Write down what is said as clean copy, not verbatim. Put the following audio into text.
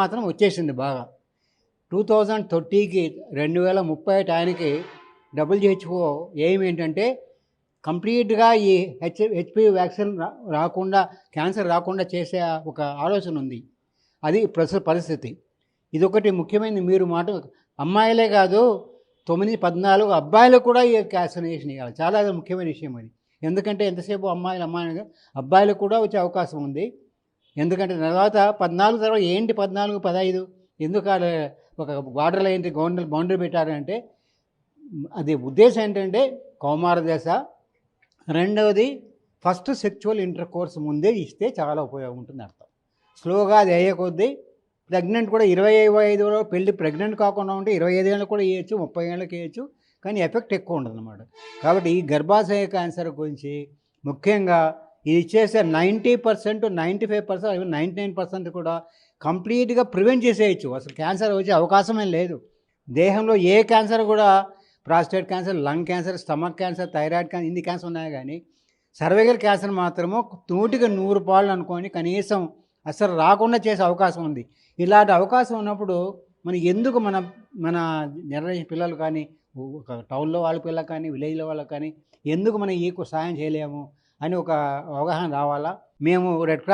మాత్రం వచ్చేసింది బాగా. 2030కి 2030 టయానికి WHO ఎయిమ్ ఏంటంటే కంప్లీట్గా ఈ హెచ్పివి వ్యాక్సిన్ రాకుండా, క్యాన్సర్ రాకుండా చేసే ఒక ఆలోచన ఉంది. అది ప్రస్తుత పరిస్థితి. ఇదొకటి ముఖ్యమైనది. మీరు మాట అమ్మాయిలే కాదు 9, 14 అబ్బాయిలకు కూడా ఈ వ్యాక్సినేషన్ ఇవ్వాలి. చాలా ముఖ్యమైన విషయం అది. ఎందుకంటే ఎంతసేపు అమ్మాయిలు అబ్బాయిలకు కూడా వచ్చే అవకాశం ఉంది. ఎందుకంటే తర్వాత 14 తర్వాత ఏంటి 14, 15 ఎందుకు ఒక బార్డర్ ఏంటి బౌండరీ పెట్టారంటే అది ఉద్దేశం ఏంటంటే కౌమార దశ, రెండవది ఫస్ట్ సెక్చువల్ ఇంటర్ కోర్స్ ముందే ఇస్తే చాలా ఉపయోగం ఉంటుంది అర్థం. స్లోగా అది అయ్యే కొద్దీ ప్రెగ్నెంట్ కూడా 25 పెళ్ళి ప్రెగ్నెంట్ కాకుండా ఉంటే 25 ఏళ్ళకి కూడా వేయచ్చు, 30 ఏళ్ళకి వేయచ్చు, కానీ ఎఫెక్ట్ ఎక్కువ ఉండదు అన్నమాట. కాబట్టి ఈ గర్భాశయ క్యాన్సర్ గురించి ముఖ్యంగా ఇది ఇచ్చేసే 90%, 95%, 99% కూడా కంప్లీట్గా ప్రివెంట్ చేసేయచ్చు. అసలు క్యాన్సర్ వచ్చే అవకాశమే లేదు. దేహంలో ఏ క్యాన్సర్ కూడా prostate cancer, lung cancer, stomach cancer, thyroid cancer, ఇన్ని క్యాన్సర్ ఉన్నాయి, కానీ సర్వైకల్ క్యాన్సర్ మాత్రము 100కి 100 పాళ్ళు అనుకోని కనీసం అసలు రాకుండా చేసే అవకాశం ఉంది. ఇలాంటి అవకాశం ఉన్నప్పుడు మనం ఎందుకు మన జనరేషన్ పిల్లలు కానీ, ఒక టౌన్లో వాళ్ళ పిల్లలు కానీ, విలేజ్లో వాళ్ళకి కానీ ఎందుకు మనం ఈ సాయం చేయలేము అని ఒక అవగాహన రావాలా. మేము రెడ్ క్రాస్